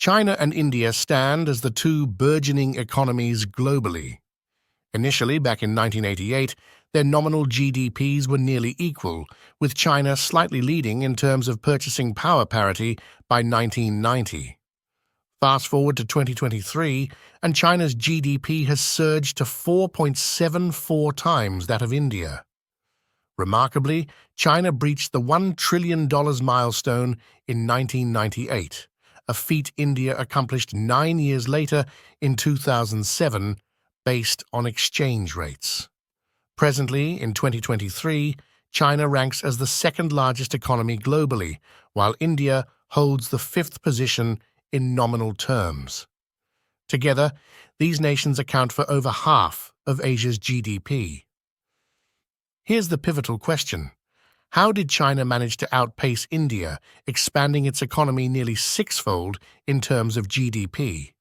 China and India stand as the two burgeoning economies globally. Initially, back in 1988, their nominal GDPs were nearly equal, with China slightly leading in terms of purchasing power parity by 1990. Fast forward to 2023, and China's GDP has surged to 4.74 times that of India. Remarkably, China breached the $1 trillion milestone in 1998, a feat India accomplished 9 years later in 2007, based on exchange rates. Presently, in 2023, China ranks as the second-largest economy globally, while India holds the fifth position in nominal terms. Together, these nations account for over half of Asia's GDP. Here's the pivotal question. How did China manage to outpace India, expanding its economy nearly sixfold in terms of GDP?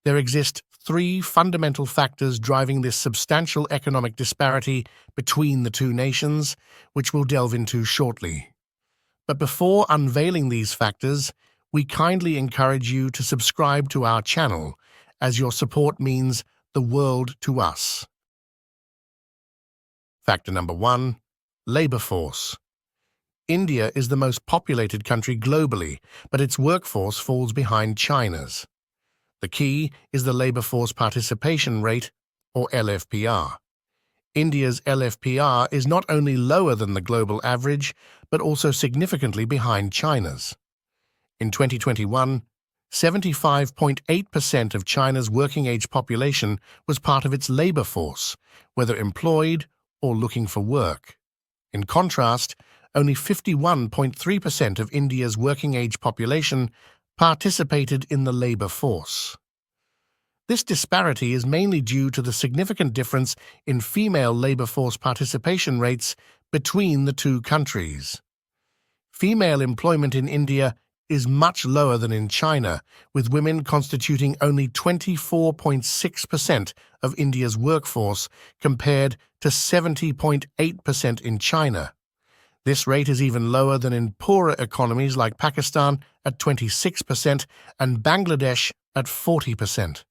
There exist three fundamental factors driving this substantial economic disparity between the two nations, which we'll delve into shortly. But before unveiling these factors, we kindly encourage you to subscribe to our channel, as your support means the world to us. Factor number 1. Labor force. India is the most populated country globally, but its workforce falls behind China's. The key is the labor force participation rate, or LFPR. India's LFPR is not only lower than the global average, but also significantly behind China's. In 2021, 75.8% of China's working-age population was part of its labor force, whether employed or looking for work. In contrast, only 51.3% of India's working-age population participated in the labor force. This disparity is mainly due to the significant difference in female labor force participation rates between the two countries. Female employment in India is much lower than in China, with women constituting only 24.6% of India's workforce compared to 70.8% in China. This rate is even lower than in poorer economies like Pakistan at 26% and Bangladesh at 40%.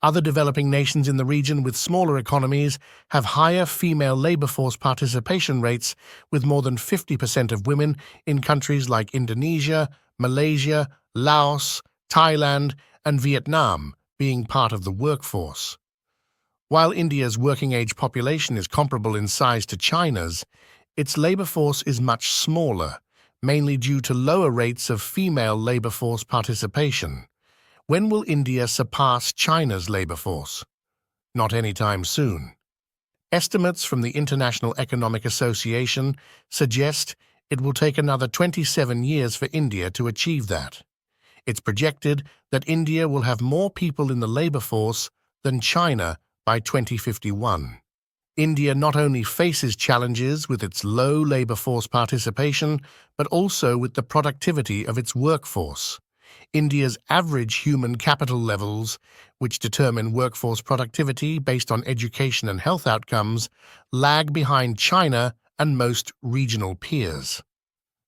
Other developing nations in the region with smaller economies have higher female labor force participation rates, with more than 50% of women in countries like Indonesia, Malaysia, Laos, Thailand, and Vietnam being part of the workforce. While India's working-age population is comparable in size to China's, its labor force is much smaller, mainly due to lower rates of female labor force participation. When will India surpass China's labor force? Not anytime soon. Estimates from the International Economic Association suggest it will take another 27 years for India to achieve that. It's projected that India will have more people in the labor force than China by 2051. India not only faces challenges with its low labor force participation, but also with the productivity of its workforce. India's average human capital levels, which determine workforce productivity based on education and health outcomes, lag behind China and most regional peers.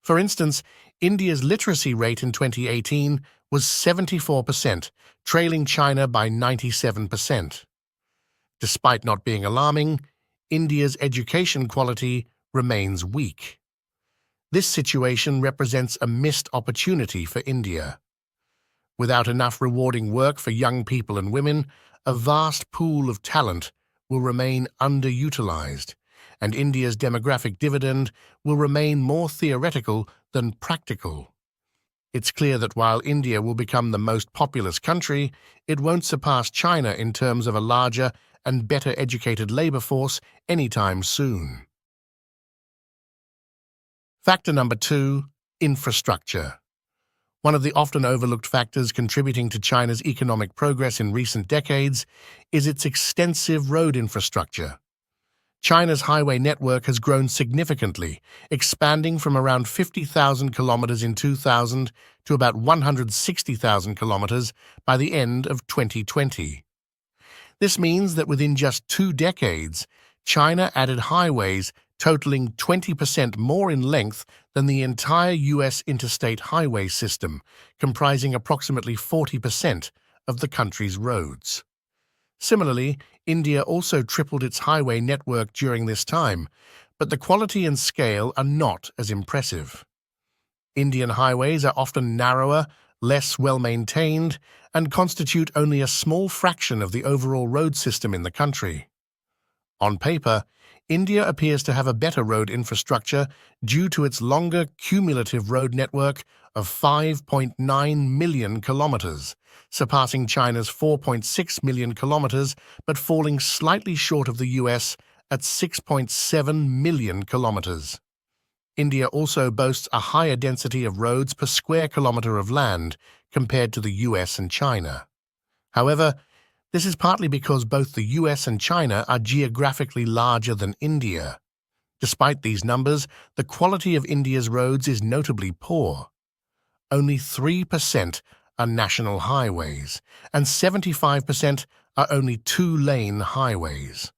For instance, India's literacy rate in 2018 was 74%, trailing China by 97%. Despite not being alarming, India's education quality remains weak. This situation represents a missed opportunity for India. Without enough rewarding work for young people and women, a vast pool of talent will remain underutilized, and India's demographic dividend will remain more theoretical than practical. It's clear that while India will become the most populous country, it won't surpass China in terms of a larger and better educated labor force anytime soon. Factor number 2, infrastructure. One of the often overlooked factors contributing to China's economic progress in recent decades is its extensive road infrastructure. China's highway network has grown significantly, expanding from around 50,000 kilometers in 2000 to about 160,000 kilometers by the end of 2020. This means that within just 2 decades, China added highways totaling 20% more in length than the entire U.S. interstate highway system, comprising approximately 40% of the country's roads. Similarly, India also tripled its highway network during this time, but the quality and scale are not as impressive. Indian highways are often narrower, less well-maintained, and constitute only a small fraction of the overall road system in the country. On paper, India appears to have a better road infrastructure due to its longer cumulative road network of 5.9 million kilometers, surpassing China's 4.6 million kilometers but falling slightly short of the US at 6.7 million kilometers. India also boasts a higher density of roads per square kilometer of land compared to the US and China. However, this is partly because both the US and China are geographically larger than India. Despite these numbers, the quality of India's roads is notably poor. Only 3% are national highways, and 75% are only two-lane highways.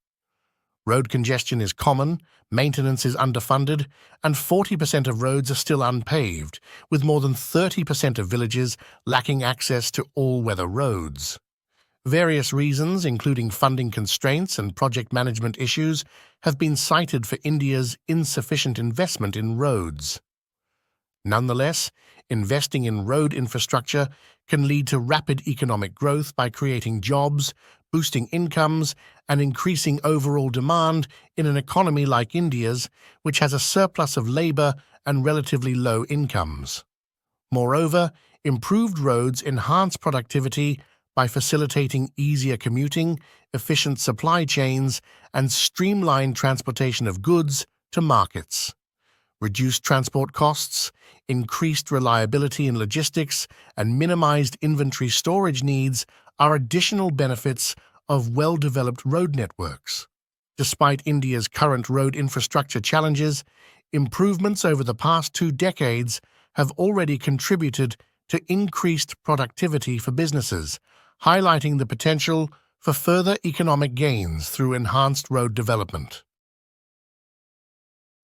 Road congestion is common, maintenance is underfunded, and 40% of roads are still unpaved, with more than 30% of villages lacking access to all-weather roads. Various reasons, including funding constraints and project management issues, have been cited for India's insufficient investment in roads. Nonetheless, investing in road infrastructure can lead to rapid economic growth by creating jobs, boosting incomes, and increasing overall demand in an economy like India's, which has a surplus of labor and relatively low incomes. Moreover, improved roads enhance productivity by facilitating easier commuting, efficient supply chains, and streamlined transportation of goods to markets. Reduced transport costs, increased reliability in logistics, and minimized inventory storage needs are additional benefits of well-developed road networks. Despite India's current road infrastructure challenges, improvements over the past 2 decades have already contributed to increased productivity for businesses, highlighting the potential for further economic gains through enhanced road development.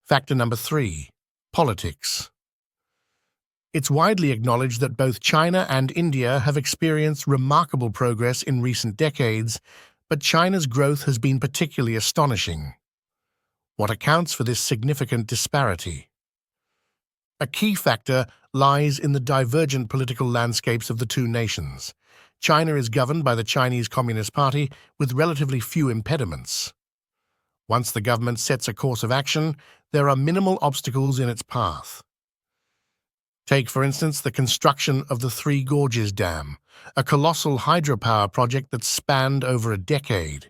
Factor number 3. Politics. It's widely acknowledged that both China and India have experienced remarkable progress in recent decades, but China's growth has been particularly astonishing. What accounts for this significant disparity? A key factor lies in the divergent political landscapes of the two nations. China is governed by the Chinese Communist Party with relatively few impediments. Once the government sets a course of action, there are minimal obstacles in its path. Take, for instance, the construction of the Three Gorges Dam, a colossal hydropower project that spanned over a decade.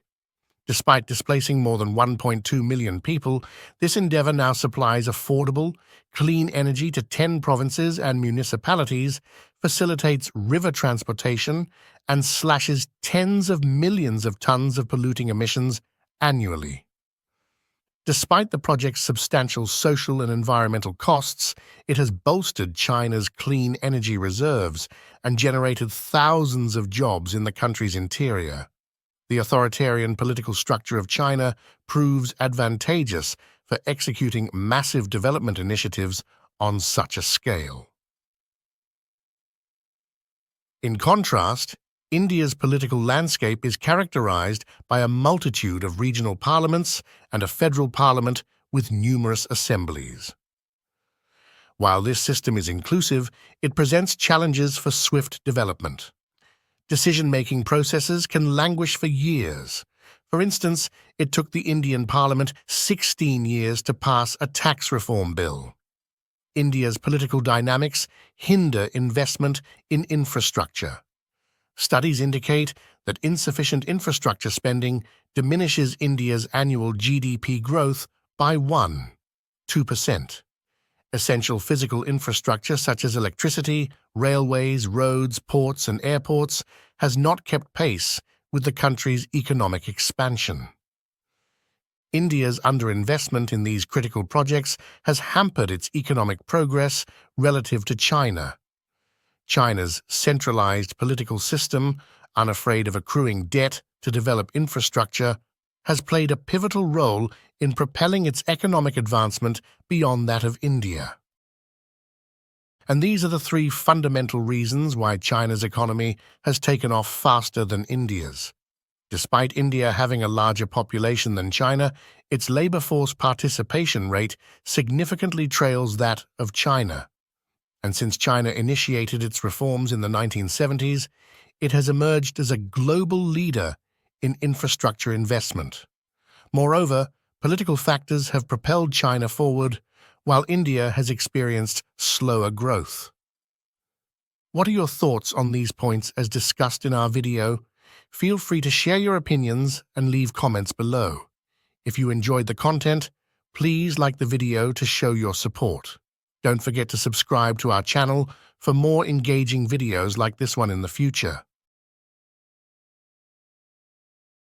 Despite displacing more than 1.2 million people, this endeavor now supplies affordable, clean energy to 10 provinces and municipalities, facilitates river transportation, and slashes tens of millions of tons of polluting emissions annually. Despite the project's substantial social and environmental costs, it has bolstered China's clean energy reserves and generated thousands of jobs in the country's interior. The authoritarian political structure of China proves advantageous for executing massive development initiatives on such a scale. In contrast, India's political landscape is characterized by a multitude of regional parliaments and a federal parliament with numerous assemblies. While this system is inclusive, it presents challenges for swift development. Decision-making processes can languish for years. For instance, it took the Indian Parliament 16 years to pass a tax reform bill. India's political dynamics hinder investment in infrastructure. Studies indicate that insufficient infrastructure spending diminishes India's annual GDP growth by 2%. Essential physical infrastructure such as electricity, railways, roads, ports, and airports has not kept pace with the country's economic expansion. India's underinvestment in these critical projects has hampered its economic progress relative to China. China's centralized political system, unafraid of accruing debt to develop infrastructure, has played a pivotal role in propelling its economic advancement beyond that of India. And these are the three fundamental reasons why China's economy has taken off faster than India's. Despite India having a larger population than China, its labor force participation rate significantly trails that of China. And since China initiated its reforms in the 1970s, it has emerged as a global leader in infrastructure investment. Moreover, political factors have propelled China forward, while India has experienced slower growth. What are your thoughts on these points as discussed in our video? Feel free to share your opinions and leave comments below. If you enjoyed the content, please like the video to show your support. Don't forget to subscribe to our channel for more engaging videos like this one in the future.